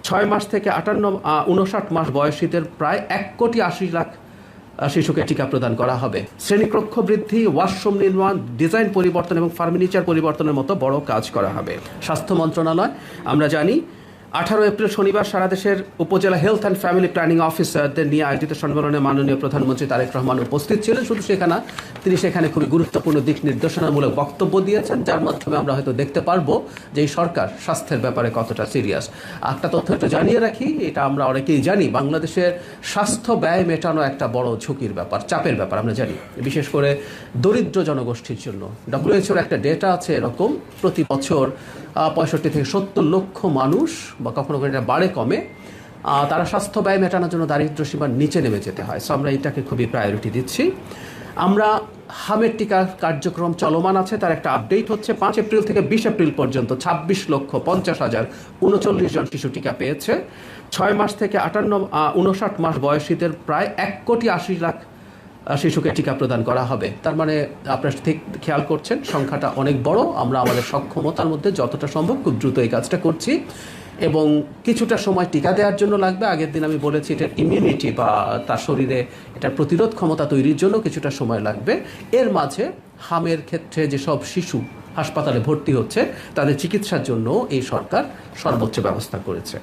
6 মাস থেকে 59 মাস বয়সীদের প্রায় 1,80,00,000 শিশুকে টিকা প্রদান করা হবে। শ্রেণীকক্ষ বৃদ্ধি, ওয়াশরুম নির্মাণ, ডিজাইন পরিবর্তন এবং ফার্নিচার পরিবর্তনের মতো বড় কাজ করা হবে। স্বাস্থ্য মন্ত্রণালয়, আমরা জানি 18 এপ্রিল শনিবার সারা দেশের উপজেলা হেলথ অ্যান্ড ফ্যামিলি প্ল্যানিং অফিসারদের নিয়ে আয়োজিত সম্মেলনে মাননীয় প্রধানমন্ত্রী তারেক রহমান উপস্থিত ছিলেন। শুধু তিনি সেখানে খুবই গুরুত্বপূর্ণ দিক নির্দেশনামূলক বক্তব্য দিয়েছেন, যার মাধ্যমে আমরা হয়তো দেখতে পারবো যে এই সরকার স্বাস্থ্যের ব্যাপারে কতটা সিরিয়াস। একটা তথ্য একটু জানিয়ে রাখি, এটা আমরা অনেকেই জানি, বাংলাদেশের স্বাস্থ্য ব্যয় মেটানো একটা বড় ঝুঁকির ব্যাপার, চাপের ব্যাপার আমরা জানি, বিশেষ করে দরিদ্র জনগোষ্ঠীর জন্য। WHO একটা ডেটা আছে এরকম, প্রতি বছর 65 থেকে 70 লক্ষ মানুষ, বা কখনো কখনো এটা বাড়ে কমে, তারা স্বাস্থ্য ব্যয় মেটানোর জন্য দারিদ্র্য সীমার নিচে নেমে যেতে হয়। সো আমরা এটাকে খুবই প্রায়োরিটি দিচ্ছি। আমরা হামের টিকা কার্যক্রম চলমান আছে, তার একটা আপডেট হচ্ছে 5 এপ্রিল থেকে 20 এপ্রিল পর্যন্ত 26,50,39 জন শিশু টিকা পেয়েছে। 6 মাস থেকে 59 মাস বয়সীদের প্রায় 1,80,00,000 শিশুকে টিকা প্রদান করা হবে। তার মানে আপনারা ঠিক খেয়াল করছেন, সংখ্যাটা অনেক বড়। আমরা আমাদের সক্ষমতার মধ্যে যতটা সম্ভব খুব দ্রুত এই কাজটা করছি, এবং কিছুটা সময় টিকা দেওয়ার জন্য লাগবে। আগের দিন আমি বলেছি এটার ইমিউনিটি বা তার শরীরে এটার প্রতিরোধ ক্ষমতা তৈরির জন্য কিছুটা সময় লাগবে। এর মাঝে হামের ক্ষেত্রে যেসব শিশু হাসপাতালে ভর্তি হচ্ছে তাদের চিকিৎসার জন্য এই সরকার সর্বোচ্চ ব্যবস্থা করেছে।